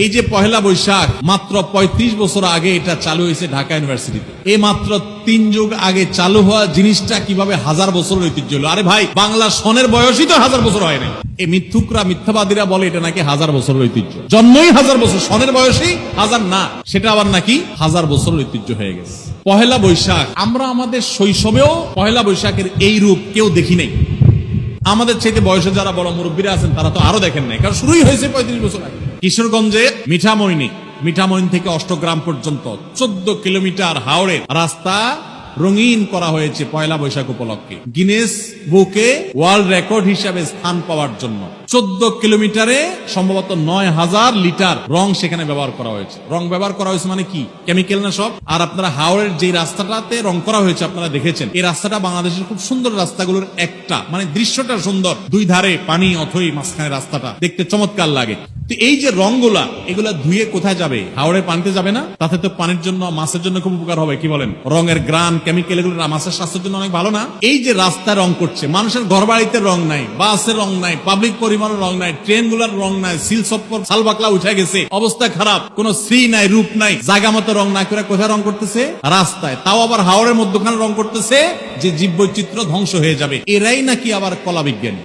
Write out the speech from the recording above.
এই যে পহেলা বৈশাখ মাত্র ৩৫ বছর আগে এটা চালু হয়েছে ঢাকা ইউনিভার্সিটিতে। এই মাত্র ৩ যুগ আগে চালু হওয়া জিনিসটা কিভাবে 1000 বছরের ঐতিহ্য হলো? আরে ভাই, বাংলা সনের বয়সই তো 1000 বছর হয় নাই। এই মিথ্যুকরা, মিথ্যাবাদীরা বলে এটা নাকি 1000 বছরের ঐতিহ্য। জন্মই 1000 বছর, সনের বয়সই 1000 না, সেটা আবার নাকি 1000 বছরের ঐতিহ্য হয়ে গেছে। পহেলা বৈশাখ, আমরা আমাদের শৈশবেও পহেলা বৈশাখের এই রূপ কেউ দেখি নাই। আমাদের চাইতে বয়সে যারা বড় মুরব্বীরা আছেন তারা তো আরো দেখেন নাই, কারণ শুরুই হয়েছে 35 বছর আগে। কিশোরগঞ্জে মিঠামইন থেকে অষ্টগ্রাম পর্যন্ত 14 কিলোমিটার হাওড়ের রাস্তা রঙিন করা হয়েছে পয়লা বৈশাখ উপলক্ষে, গিনেস বুকে ওয়ার্ল্ড রেকর্ড হিসাবে স্থান পাওয়ার জন্য। 14 কিলোমিটারে সম্ভবত 9000 লিটার রং সেখানে ব্যবহার করা হয়েছে। রং ব্যবহার করা হয়েছে মানে কি? কেমিক্যাল না সব। আর আপনারা হাওড়ের যে রাস্তাটাতে রং করা হয়েছে আপনারা দেখেছেন, এই রাস্তাটা বাংলাদেশের খুব সুন্দর রাস্তাগুলোর একটা, মানে দৃশ্যটা সুন্দর, দুই ধারে পানি, অথই মাঝখানে রাস্তাটা দেখতে চমৎকার লাগে। তো এই যে রংগুলা, এগুলা ধুয়ে কোথায় যাবে? হাওড়ের পানিতে যাবে না? তাতে তো পানির জন্য, মাছের জন্য খুব উপকার হবে। কি বলেন? রঙের গ্রান, কেমিক্যাল, এগুলো মাছের স্বাস্থ্যের জন্য অনেক ভালো না? এই যে রাস্তা রং করছে, মানুষের ঘর বাড়িতে রং নাই, বাসের রং নাই, পাবলিক পরিবহনের রং নাই, ট্রেন গুলার রং নাই, সিল সপ্পর সালবাকলা উঠে গেছে, অবস্থা খারাপ, কোন শ্রী নাই, রূপ নাই, জায়গা মতো রং না করে কোথায় রং করতেছে? রাস্তায়। তাও আবার হাওড়ের মধ্যখানে রং করতেছে যে জীববৈচিত্র্য ধ্বংস হয়ে যাবে। এরাই নাকি আবার কলা বিজ্ঞানী।